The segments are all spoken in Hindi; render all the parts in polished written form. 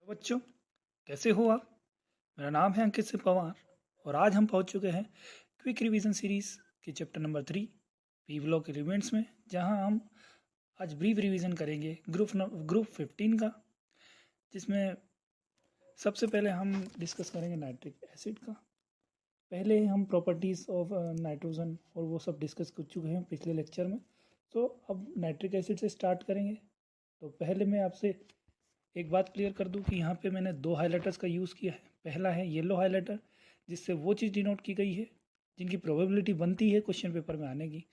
बच्चों, कैसे हो आप? मेरा नाम है अंकित सिंह पवार और आज हम पहुंच चुके हैं क्विक रिवीजन सीरीज के chapter number 3 P block elements में, जहां हम आज ब्रीफ रिवीजन करेंगे ग्रुप 15 का, जिसमें सबसे पहले हम डिस्कस करेंगे नाइट्रिक एसिड का। पहले हम प्रॉपर्टीज़ ऑफ नाइट्रोजन और वो सब डिस्कस कर चुके हैं पिछले लेक्चर में। तो अब नाइट्रिक एसिड से स्टार्ट करेंगे। तो पहले मैं आपसे एक बात क्लियर कर दूं कि यहाँ पे मैंने दो हाइलाइटर्स का यूज़ किया है। पहला है येलो हाइलाइटर, जिससे वो चीज़ डिनोट की गई है जिनकी प्रोबेबिलिटी बनती है क्वेश्चन पेपर में आने की।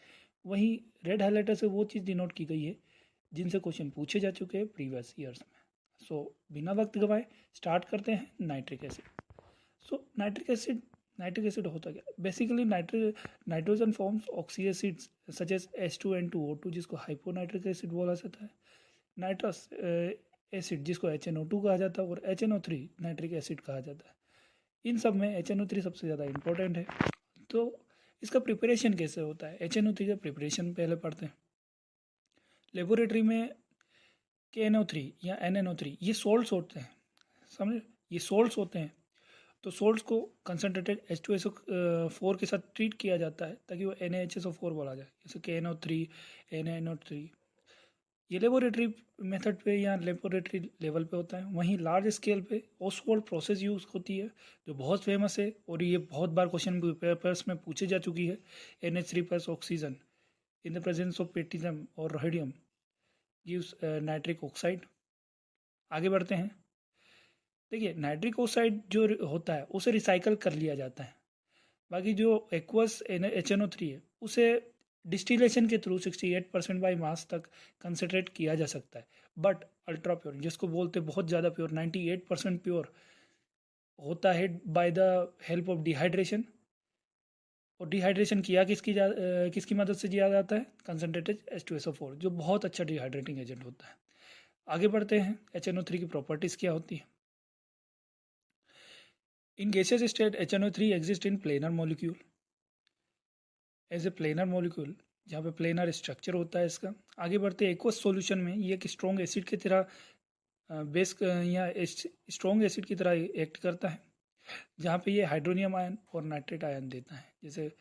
वहीं रेड हाइलाइटर से वो चीज़ डिनोट की गई है जिनसे क्वेश्चन पूछे जा चुके हैं प्रीवियस ईयर्स में। सो बिना वक्त गवाए स्टार्ट करते हैं nitric acid. So nitric acid होता क्या? Basically nitrogen forms oxy acids such as H2N2O2, जिसको हाइपोनाइट्रिक एसिड बोला जाता है। नाइट्रस एसिड जिसको HNO2 कहा जाता है और HNO3 नाइट्रिक एसिड कहा जाता है। इन सब में HNO3 सबसे ज़्यादा इंपॉर्टेंट है। तो इसका प्रिपरेशन कैसे होता है? HNO3 का प्रिपरेशन पहले पढ़ते हैं। लेबोरेटरी में KNO3 या NNO3 ये सोल्ट्स होते हैं, समझे? ये सोल्ट्स होते हैं। तो सोल्ट्स को कंसनट्रेटेड H2SO4 के साथ ट्रीट किया जाता है ताकि वो NaHSO4 बोला जाए, जैसे KNO3 NaNO3। ये लेबोरेटरी मेथड पे या लेबोरेटरी लेवल पे होता है। वहीं लार्ज स्केल पे ओसवाल्ड प्रोसेस यूज़ होती है, जो बहुत फेमस है और ये बहुत बार क्वेश्चन पेपर्स में पूछी जा चुकी है। NH3 plus oxygen in the presence of पेट्रियम और रोहिडियम गिव्स नाइट्रिक ऑक्साइड। आगे बढ़ते हैं। देखिए, नाइट्रिक ऑक्साइड जो होता है उसे रिसाइकल कर लिया जाता है। बाकी जो एक्वस HNO3 है उसे डिस्टिलेशन के थ्रू 68% बाई मास तक कंसनट्रेट किया जा सकता है। बट अल्ट्रा प्योर, जिसको बोलते हैं बहुत ज़्यादा प्योर, 98% प्योर होता है by the help of dehydration. और डिहाइड्रेशन किसकी मदद से किया जाता है? कंसनट्रेटेड H2SO4, जो बहुत अच्छा डिहाइड्रेटिंग एजेंट होता है। आगे बढ़ते हैं। HNO3 की प्रॉपर्टीज़ क्या होती है? In gaseous state HNO3 exist in planar molecule as a planar molecule, जहाँ पे प्लेनर स्ट्रक्चर होता है इसका। आगे बढ़ते हैं। एक्वस सॉल्यूशन में ये एक स्ट्रॉन्ग एसिड की तरह बेस या स्ट्रॉन्ग एसिड की तरह एक्ट करता है, जहाँ पे ये हाइड्रोनियम आयन और नाइट्रेट आयन देता है, जैसे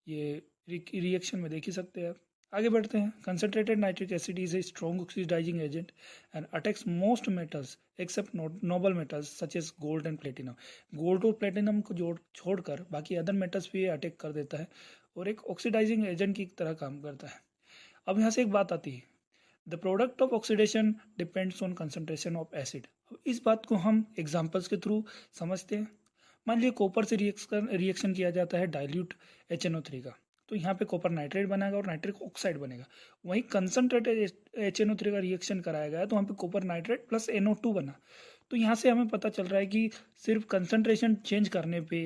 ये रिएक्शन में देख ही सकते हैं आप। आगे बढ़ते हैं। Concentrated nitric acid is a strong oxidizing agent and attacks most metals except noble metals such as gold and platinum. Gold और प्लेटिनम को छोड़कर बाकी अदर मेटल्स भी ये अटैक कर देता है और एक ऑक्सीडाइजिंग एजेंट की तरह काम करता है। अब यहाँ से एक बात आती है, the product of oxidation depends on concentration of acid. अब इस बात को हम एग्जाम्पल्स के थ्रू समझते हैं। मान लीजिए कॉपर से रिएक्शन किया जाता है डाइल्यूट HNO3 का, तो यहाँ पे कॉपर नाइट्रेट बनेगा और नाइट्रिक ऑक्साइड बनेगा। वहीं कंसनट्रेटेड HNO3 का रिएक्शन कराया गया तो वहाँ पे कॉपर नाइट्रेट प्लस NO2 बना। तो यहाँ से हमें पता चल रहा है कि सिर्फ कंसनट्रेशन चेंज करने पे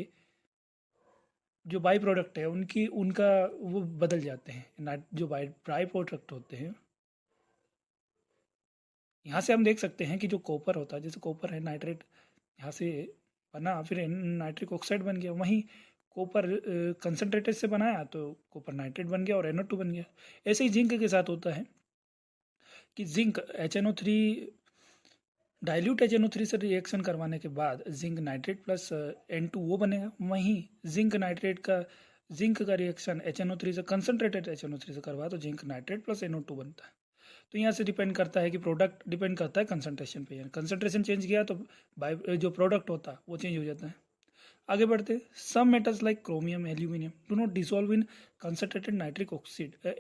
जो बाई प्रोडक्ट है उनका वो बदल जाते हैं। जो बाई प्रोडक्ट होते हैं, यहाँ से हम देख सकते हैं कि जो कॉपर होता है, जैसे कॉपर है नाइट्रेट यहाँ से बना, फिर नाइट्रिक ऑक्साइड बन गया। वहीं कॉपर कंसनट्रेटेड से बनाया तो कॉपर नाइट्रेट बन गया और NO2 बन गया। ऐसे ही जिंक के साथ होता है कि जिंक HNO3 डाइल्यूट HNO3 से रिएक्शन करवाने के बाद जिंक नाइट्रेट प्लस N2O बनेगा। वहीं जिंक का रिएक्शन HNO3 से कंसनट्रेटेड HNO3 से करवा तो जिंक नाइट्रेट प्लस NO2 बनता है। तो यहाँ से डिपेंड करता है कि प्रोडक्ट डिपेंड करता है कंसनट्रेशन पे। कंसनट्रेशन चेंज किया तो बाय जो प्रोडक्ट होता है वो चेंज हो जाता है। आगे बढ़ते। Some metals like chromium aluminium do not dissolve in concentrated nitric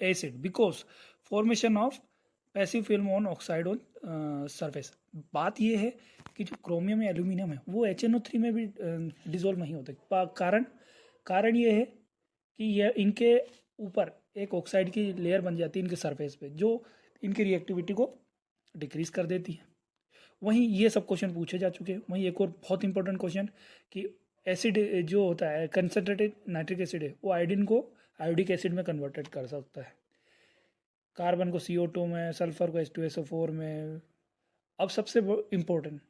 acid because formation of passive film on oxide on surface. बात यह है कि जो क्रोमियम या एल्यूमिनियम है वो HNO3 में भी डिसॉल्व नहीं होते। कारण ये है कि यह इनके ऊपर एक ऑक्साइड की लेयर बन जाती है इनके सरफेस पे, जो इनकी रिएक्टिविटी को डिक्रीज कर देती है। वहीं ये सब क्वेश्चन पूछे जा चुके हैं। वहीं एक और बहुत इंपॉर्टेंट क्वेश्चन कि एसिड जो होता है कंसनट्रेटेड नाइट्रिक एसिड है वो आयोडीन को आयोडिक एसिड में कन्वर्टेड कर सकता है, कार्बन को CO2 में, सल्फर को H2SO4 में। अब सबसे इम्पोर्टेंट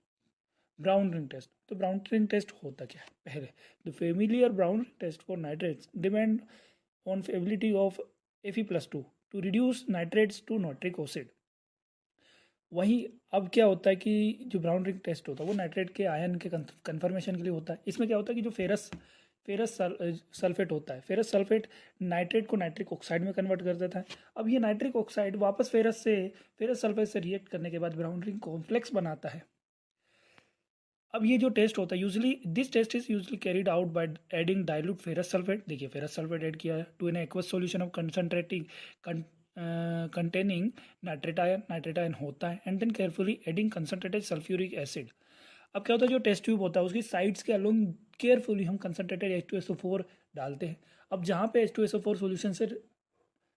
ब्राउन रिंग टेस्ट। तो ब्राउन रिंग टेस्ट होता क्या है? पहले the familiar brown ring test for nitrates depend on ability of Fe+2 to reduce nitrates to nitric acid. वहीं अब क्या होता है कि जो ब्राउन रिंग टेस्ट होता है वो नाइट्रेट के आयन के कन्फर्मेशन के लिए होता है। इसमें क्या होता है कि जो फेरस सल्फेट होता है, फेरस सल्फेट नाइट्रेट को नाइट्रिक ऑक्साइड में कन्वर्ट कर देता है। अब ये नाइट्रिक ऑक्साइड वापस फेरस सल्फेट से रिएक्ट करने के बाद ब्राउन रिंग कॉम्प्लेक्स बनाता है। अब ये जो टेस्ट होता है usually this test is usually carried out by adding dilute ferrous sulphate. देखिए फेरस सल्फेट ऐड किया है to an aqueous solution of concentrating containing nitrate ion होता है and then carefully adding concentrated sulphuric acid. अब क्या होता है जो टेस्ट ट्यूब होता है उसकी साइड्स के अलोंग केयरफुली हम कंसंट्रेटेड H2SO4 डालते हैं। अब जहाँ पे H2SO4 सॉल्यूशन से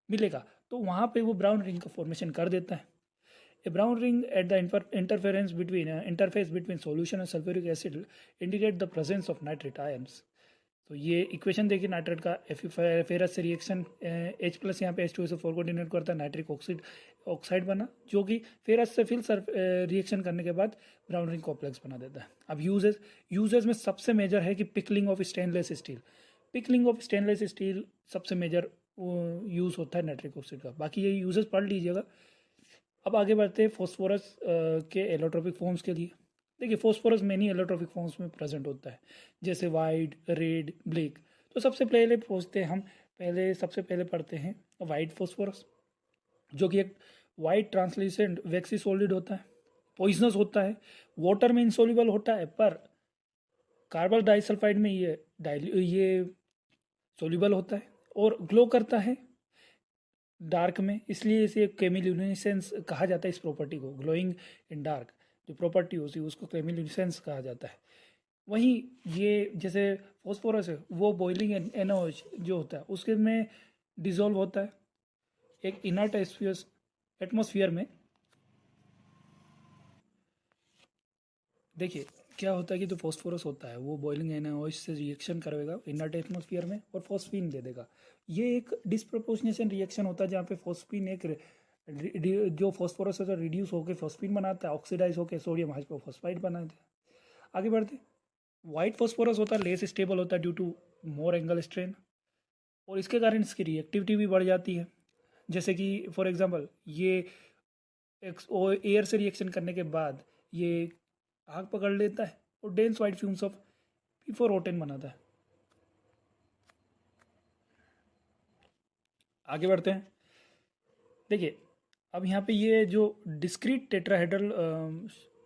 मिलेगा तो वहाँ पे वो ब्राउन रिंग का फॉर्मेशन कर देता है। A brown ring at the interface between solution and sulfuric acid indicate the presence of nitrate ions. तो ये इक्वेशन देखिए नाइट्रेट का फेरस से रिएक्शन H प्लस यहाँ पे H2SO4 को डिनोट करता है नाइट्रिक ऑक्साइड बना जो कि फेरस से फिर रिएक्शन करने के बाद ब्राउन रिंग कॉम्प्लेक्स बना देता है। अब यूजेस में सबसे मेजर है कि pickling of stainless steel. Pickling of stainless steel सबसे मेजर यूज़ होता है नाइट्रिक ऑक्साइड का। बाकी ये यूजेस पढ़ लीजिएगा। अब आगे बढ़ते हैं फॉस्फोरस के एलोट्रोपिक फॉर्म्स के लिए। देखिए फॉस्फोरस मेनी एलोट्रोपिक फॉर्म्स में प्रेजेंट होता है जैसे वाइट, रेड, ब्लैक। तो सबसे पहले पढ़ते हैं वाइट फॉस्फोरस जो कि एक वाइट ट्रांसल्यूसेंट वैक्सी सॉलिड होता है, पॉइजनस होता है, वाटर में इंसोल्यूबल होता है पर कार्बन डाइसल्फाइड में ये सोल्यूबल होता है और ग्लो करता है डार्क में, इसलिए इसे केमिल्यूमिनेसेंस कहा जाता है। इस प्रॉपर्टी को ग्लोइंग इन डार्क जो प्रॉपर्टी होती है उसको केमिल्यूमिनेसेंस कहा जाता है। वहीं ये जैसे फॉस्फोरस है वो बॉइलिंग एनओएच जो होता है उसके में डिजोल्व होता है एक इनर्ट एटमोसफियर में। देखिए क्या होता है कि जो फॉस्फोरस होता है वो बॉइलिंग एनओएच से रिएक्शन करेगा इनर्ट एटमोसफियर में और फॉस्फीन दे देगा। ये एक डिस्प्रोपोर्शनेशन रिएक्शन होता है जहाँ पे फॉस्फीन एक जो फॉस्फोरस होता है रिड्यूस होकर फॉस्फीन बनाता है, ऑक्सीडाइज होकर सोडियम हाइड्रोफॉस्फाइड बनाते हैं। आगे बढ़ते व्हाइट फॉस्फोरस होता है लेस स्टेबल होता है due to more angle strain और इसके कारण इसकी रिएक्टिविटी भी बढ़ जाती है। जैसे कि फॉर एग्जांपल ये एयर से रिएक्शन करने के बाद ये आग पकड़ लेता है और dense white fumes of P4O10 बनाता है। आगे बढ़ते हैं। देखिए अब यहाँ पे ये जो डिस्क्रीट टेट्राहेड्रल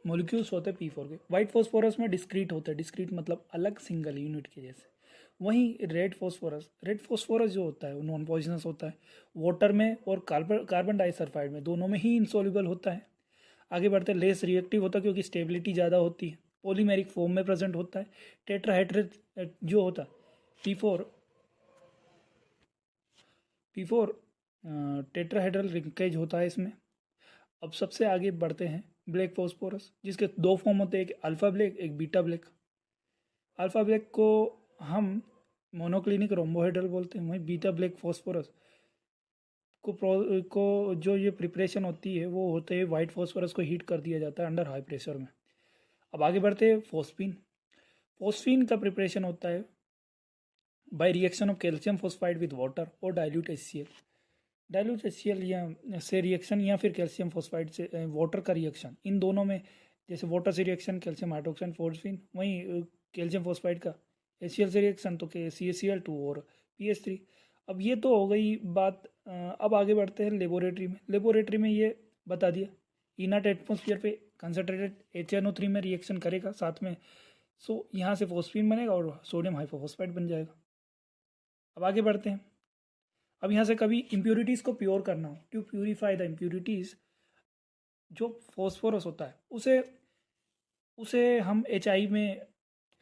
मॉलिक्यूल्स होते हैं P4 के, वाइट फॉस्फोरस में डिस्क्रीट होते हैं, डिस्क्रीट मतलब अलग सिंगल यूनिट के जैसे। वहीं रेड फॉस्फोरस जो होता है वो नॉन पॉइजनस होता है, वाटर में और कार्बन डाइसल्फाइड में दोनों में ही इंसॉल्युबल होता है। आगे बढ़ते हैं लेस रिएक्टिव होता है क्योंकि स्टेबिलिटी ज़्यादा होती है, पॉलीमेरिक फॉर्म में प्रेजेंट होता है। टेट्राहेड्रल जो होता है P4 P4 टेट्राहेड्रल रिंकेज होता है इसमें। अब सबसे आगे बढ़ते हैं ब्लैक फॉस्फोरस जिसके दो फॉर्म होते हैं, एक अल्फा ब्लैक एक बीटा ब्लैक। अल्फा ब्लैक को हम मोनोक्लिनिक रोम्बोहेड्रल बोलते हैं, वहीं बीटा ब्लैक फॉस्फोरस को जो ये प्रिपरेशन होती है वो होते हैं वाइट फॉस्फोरस को हीट कर दिया जाता है अंडर हाई प्रेशर में। अब आगे बढ़ते हैं फोस्फीन का प्रिपरेशन होता है by reaction of calcium phosphide with water और डाइल्यूट HCl या से रिएक्शन या फिर कैल्शियम फॉस्फाइड से वाटर का रिएक्शन, इन दोनों में जैसे वाटर से रिएक्शन कैल्शियम हाइड्रोक्साइड फोस्फीन, वहीं कैल्शियम फॉस्फाइड का HCl से रिएक्शन तो CaCl2 और PH3। अब ये तो हो गई बात। अब आगे बढ़ते हैं लेबोरेटरी में ये बता दिया इनर्ट एटमोसफियर पे कंसनट्रेटेड HNO3 में रिएक्शन करेगा साथ में, सो यहाँ से फोस्फीन बनेगा और सोडियम हाइपोफॉस्फाइड बन जाएगा। अब आगे बढ़ते हैं। अब यहाँ से कभी इम्प्योरिटीज़ को प्योर करना हो, टू प्यूरिफाई द इम्प्योरिटीज़, जो फॉस्फोरस होता है उसे उसे हम HI में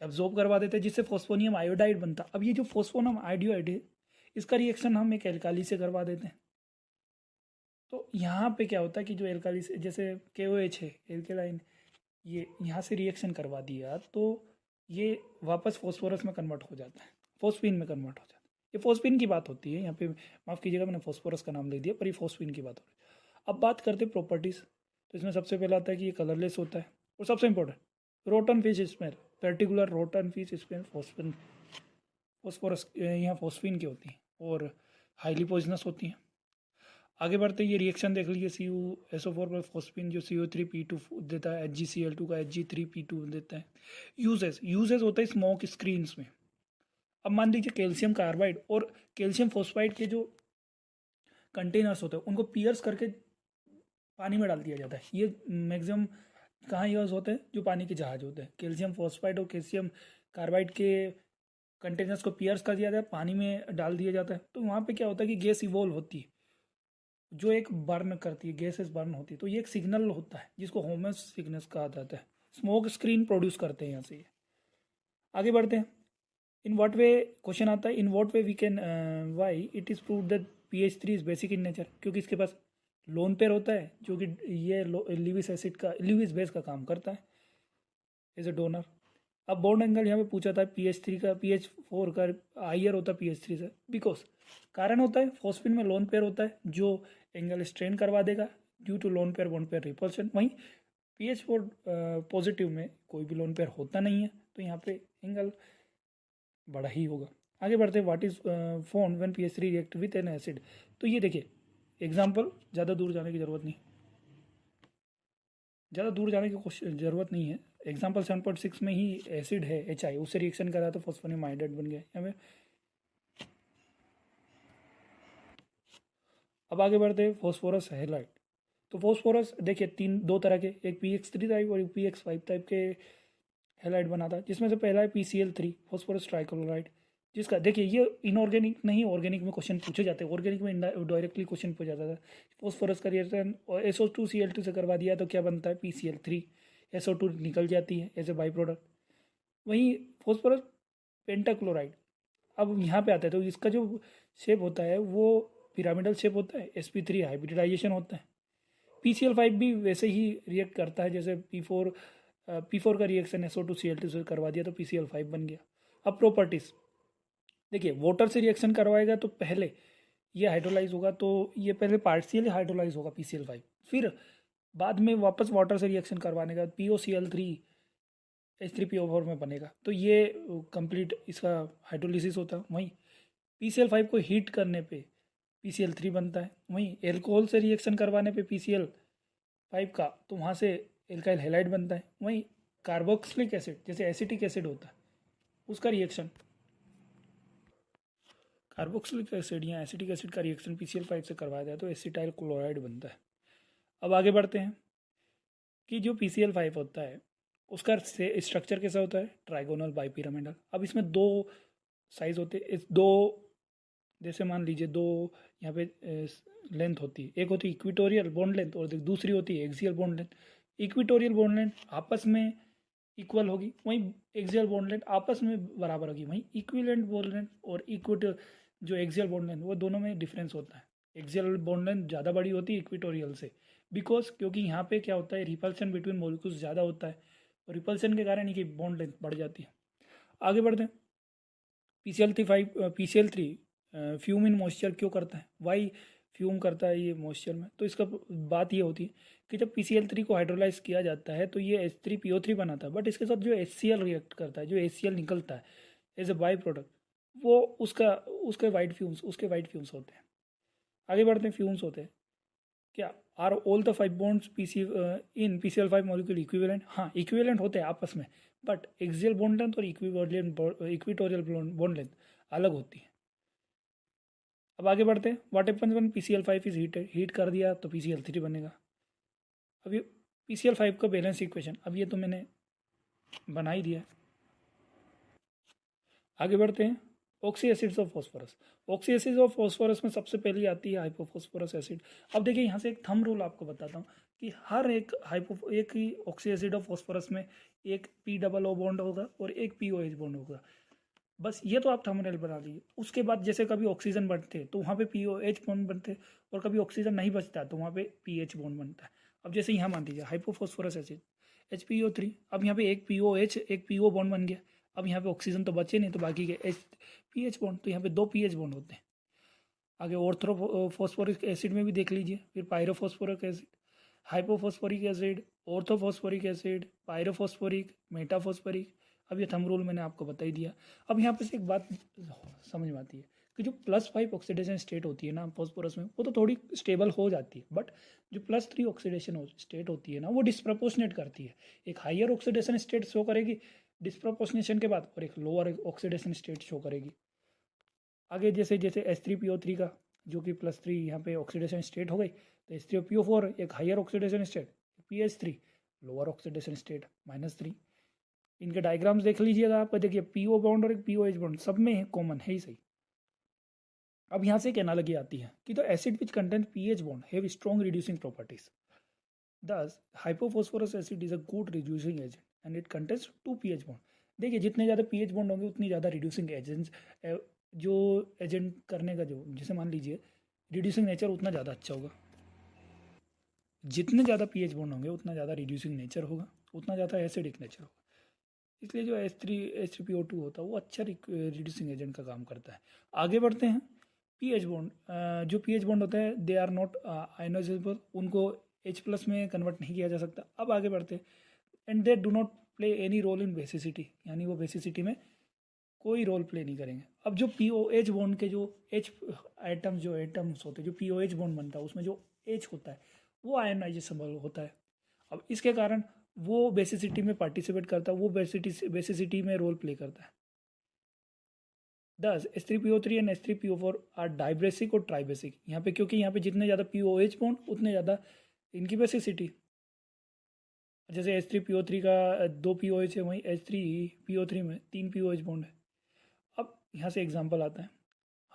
एब्जॉर्ब करवा देते हैं जिससे फॉस्फोनियम आयोडाइड बनता। अब ये जो फॉस्फोनियम आयोडाइड है इसका रिएक्शन हम एक एल्काली से करवा देते हैं। तो यहाँ पे क्या होता है कि जो एल्काली से जैसे KOH है एल्केलाइन, ये यहाँ से रिएक्शन करवा दिया तो ये वापस फॉस्फोरस में कन्वर्ट हो जाता है, फॉस्फीन में कन्वर्ट हो जाता है। ये फॉस्फीन की बात होती है यहाँ पे, माफ़ कीजिएगा मैंने फॉस्फोरस का नाम ले दिया पर ये फॉस्फीन की बात हो रही है। अब बात करते हैं प्रॉपर्टीज़। तो इसमें सबसे पहला आता है कि ये कलरलेस होता है और सबसे important rotten fish smell, particular rotten fish smell phosphorus यहाँ फॉस्फीन की होती है और हाईली पॉइजनस होती हैं। आगे बढ़ते ये रिएक्शन देख लीजिए, CuSO4 पर फॉस्फीन जो CO3P2 देता है, HgCl2 का Hg3P2 देता है। यूजेस होता है स्मोक स्क्रीन्स में। अब मान लीजिए कैल्शियम कार्बाइड और कैल्शियम फॉस्फाइड के जो कंटेनर्स होते हैं उनको पियर्स करके पानी में डाल दिया जाता है। ये मैक्सिमम कहाँ यूज़ होते हैं, जो पानी के जहाज होते हैं। कैल्शियम फॉस्फाइड और कैल्शियम कार्बाइड के कंटेनर्स को पियर्स कर दिया जाता है, पानी में डाल दिया जाता है, तो वहाँ पे क्या होता है कि गैस इवॉल्व होती है जो एक बर्न करती है, गैसेस बर्न होती है। तो ये एक सिग्नल होता है जिसको होमस सिग्नस कहा जाता है। स्मोक स्क्रीन प्रोड्यूस करते हैं यहाँ से। आगे बढ़ते हैं। इन व्हाट वे क्वेश्चन आता है, in what way we can why it is prove that PH3 is basic in nature, क्योंकि इसके पास लोन पेयर होता है जो कि ये लिविस एसिड का, लिविस बेस का काम करता है एज ए डोनर। अब बॉन्ड एंगल यहाँ पे पूछा था PH3 का, PH4 का हाइयर होता है PH3 से, बिकॉज कारण होता है फॉस्फिन में लोन पेयर होता है जो एंगल स्ट्रेन करवा देगा due to lone pair bond pair repulsion. वहीं PH4 पॉजिटिव में कोई भी लोन पेयर होता नहीं है, तो यहाँ पे एंगल बड़ा ही होगा। आगे बढ़ते हैं, what is phone when PH3 react with an acid. तो ये देखिए एग्जाम्पल, ज़्यादा दूर जाने की ज़रूरत नहीं, ज़्यादा दूर जाने की ज़रूरत नहीं है। एग्जाम्पल 7.6 में ही एसिड है HI, उससे रिएक्शन करा तो फॉस्फोनिमाइडेट बन गया यहाँ पे। अब आगे बढ़ते हैं, फॉस्फोरस हैलाइड। तो फॉस्फोरस देखिए दो तरह के, एक PX3 टाइप और एक PX5 टाइप के हैलाइड बनाता है, जिसमें से पहला है PCl3 फॉस्फोरस ट्राइक्लोराइड, जिसका देखिए ये इनऑर्गेनिक नहीं, ऑर्गेनिक में क्वेश्चन पूछे जाते हैं। ऑर्गेनिक में डायरेक्टली क्वेश्चन पूछा जाता है। फॉस्फोरस का रिएक्शन और SO2Cl2 से करवा दिया तो क्या बनता है PCl3, SO2 निकल जाती है एज ए बाई प्रोडक्ट। वहीं फॉस्फोरस पेंटाक्लोराइड, अब यहाँ पे आता है तो इसका जो शेप होता है वो पिरामिडल शेप होता है, sp3 हाइब्रिडाइजेशन होता है। PCl5 भी वैसे ही रिएक्ट करता है जैसे P4 का रिएक्शन SO2Cl2 से करवा दिया तो PCl5 बन गया। अब प्रॉपर्टीज देखिए, वाटर से रिएक्शन करवाएगा तो पहले ये हाइड्रोलाइज होगा, तो ये पहले पार्शियली हाइड्रोलाइज होगा PCl5, फिर बाद में वापस वाटर से रिएक्शन करवाने का POCl3 H3PO4 में बनेगा, तो ये कंप्लीट इसका हाइड्रोलिसिस होता है। वहीं PCl5 को हीट करने पे PCl3 बनता है। वहीं एल्कोहल से रिएक्शन करवाने पे PCl5 का, तो वहाँ से एल्काइल हैलाइड बनता है। वहीं कार्बोक्सिलिक एसिड जैसे एसिटिक एसिड होता है, उसका रिएक्शन कार्बोक्सिलिक एसिड या एसिटिक एसिड का रिएक्शन PCl5 से करवाया जाए तो एसिटाइल क्लोराइड बनता है। अब आगे बढ़ते हैं कि जो PCl5 होता है उसका स्ट्रक्चर कैसा होता है, ट्राइगोनल बाइपिरामिडल। अब इसमें दो साइज होते हैं, इस दो जैसे मान लीजिए दो यहाँ पे लेंथ होती है, एक होती है इक्विटोरियल बॉन्ड लेंथ और दूसरी होती है axial bond length. Equatorial bond length आपस में इक्वल होगी, वहीं एक्सियल बॉन्ड लेंथ आपस में बराबर होगी। वहीं इक्विवेलेंट बॉन्ड लेंथ और इक्विटो जो एक्सियल बॉन्ड लेंथ, वो दोनों में डिफरेंस होता है। एक्सियल बॉन्ड लेंथ ज़्यादा बड़ी होती है इक्विटोरियल से, बिकॉज क्योंकि यहाँ पे क्या होता है, रिपल्सन बिटवीन मॉलिक्यूल्स ज़्यादा होता है और रिपल्सन के कारण इनकी बॉन्ड लेंथ बढ़ जाती है। आगे बढ़ते हैं, PCl3 फ्यूम इन मॉइस्चर क्यों करता है, वाई फ्यूम करता है ये मॉइस्चर में। तो इसका बात ये होती है कि जब PCl3 को हाइड्रोलाइज किया जाता है तो ये H3PO3 बनाता है, बट इसके साथ जो HCl रिएक्ट करता है, जो HCl निकलता है एज ए बाई प्रोडक्ट, वो उसके वाइट फ्यूम्स होते हैं। आगे बढ़ते हैं, फ्यूम्स होते हैं क्या, are all the 5 bonds in PCl5 molecule equivalent. हाँ, इक्विवेलेंट होते हैं आपस में, बट एक्सियल बॉन्ड लेंथ और इक्विटोरियल बॉन्ड लेंथ अलग होती है। अब आगे बढ़ते हैं, what happens when PCl5 is heated, heat कर दिया तो PCl3 बनेगा। अब ये PCl5 का बैलेंस इक्वेशन, अब ये तो मैंने बना ही दिया। आगे बढ़ते हैं, oxy acids of phosphorus. Oxy acids of phosphorus में सबसे पहले आती है हाइपोफॉस्फोरस एसिड। अब देखिए यहाँ से एक थंब रूल आपको बताता हूँ कि हर एक एक ही ऑक्सी एसिड ऑफ फॉस्फोरस में एक POO बॉन्ड होगा और एक POH बॉन्ड होगा। बस ये तो आप थंबनेल बना लीजिए। उसके बाद जैसे कभी ऑक्सीजन बनते तो वहाँ पे POH बॉन्ड बनते, और कभी ऑक्सीजन नहीं बचता तो वहाँ पे PH बॉन्ड बनता है। अब जैसे यहाँ मान लीजिए हाइपोफॉस्फोरस एसिड HPO3, अब यहाँ पे एक POH एक PO बॉन्ड बन गया। अब यहाँ पे ऑक्सीजन तो बचे नहीं, तो बाकी के PH बॉन्ड, तो यहाँ पे 2 PH बॉन्ड होते हैं। आगे ऑर्थोफॉस्फोरिक एसिड में भी देख लीजिए, फिर pyrophosphoric acid, hypophosphoric acid, orthophosphoric acid, pyrophosphoric, metaphosphoric. अब ये थंब रूल मैंने आपको बता ही दिया। अब यहाँ पे से एक बात समझ में आती है कि जो +5 ऑक्सीडेशन स्टेट होती है ना फॉस्फोरस में, वो तो थोड़ी स्टेबल हो जाती है, बट जो +3 ऑक्सीडेशन स्टेट होती है ना, वो डिस्प्रपोर्शनेट करती है। एक हायर ऑक्सीडेशन स्टेट शो करेगी डिस्प्रपोर्शनेशन के बाद, और एक लोअर ऑक्सीडेशन स्टेट शो करेगी। आगे जैसे जैसे H3PO3 का जो कि +3 यहाँ पे ऑक्सीडेशन स्टेट हो गई, तो H3PO4 एक higher oxidation state, PH3 lower oxidation state -3। इनके डायग्राम्स देख लीजिएगा आप, देखिए PO बॉन्ड और एक POH बॉन्ड सब में कॉमन है ही सही। अब यहाँ से एक एनालॉजी आती है कि the acid which contain PH bond have strong reducing properties. Thus hypophosphorous acid is a good reducing agent and it contains 2 PH bond. देखिए जितने ज़्यादा पीएच बॉन्ड होंगे उतनी ज़्यादा रिड्यूसिंग एजेंट्स, जो एजेंट करने का जो जैसे मान लीजिए रिड्यूसिंग नेचर उतना ज़्यादा अच्छा होगा। जितने ज़्यादा पीएच बॉन्ड होंगे उतना ज़्यादा रिड्यूसिंग नेचर होगा, उतना ज़्यादा एसिडिक नेचर होगा। इसलिए जो H3PO2 होता है वो अच्छा रिड्यूसिंग एजेंट का काम करता है। आगे बढ़ते हैं। पीएच बॉन्ड, जो पीएच बॉन्ड होता है दे आर नॉट आयोनाइजेबल, उनको H+ में कन्वर्ट नहीं किया जा सकता। अब आगे बढ़ते हैं। And they do not play any role in basicity, यानी वो बेसिसिटी में कोई रोल प्ले नहीं करेंगे। अब जो POH बॉन्ड के जो H आइटम्स जो एटम्स होते हैं, जो POH बॉन्ड बनता है उसमें जो H होता है वो आयोनाइजेबल होता है। अब इसके कारण वो बेसिसिटी में पार्टिसिपेट करता है, वो बेसिसिटी में रोल प्ले करता है। दस H3PO3 एंड H3PO4 आर डाइब्रेसिक और ट्राइबेसिक। यहाँ पे क्योंकि यहाँ पे जितने ज़्यादा POH बॉन्ड उतने ज़्यादा इनकी बेसिसिटी। जैसे H3PO3 का 2 POH है, वहीं H3PO3 में 3 POH बॉन्ड है। अब यहाँ से एग्जाम्पल आता है,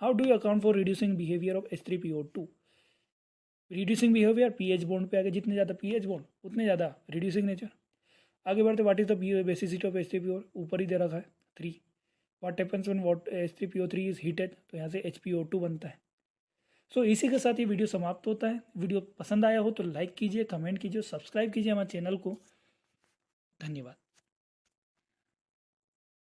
how do you account for reducing behaviour of H3PO2। Reducing behaviour pH bond पे आगे, जितने ज़्यादा पीएच बॉन्ड उतने ज़्यादा रिड्यूसिंग नेचर। आगे बढ़ते, what is the basicity of H3PO, ऊपर ही दे रखा है 3। What happens when H3PO3 is heated, तो यहाँ से HPO2 बनता है। सो इसी के साथ ये वीडियो समाप्त होता है। वीडियो पसंद आया हो तो लाइक कीजिए, कमेंट कीजिए, सब्सक्राइब कीजिए हमारे चैनल को। धन्यवाद।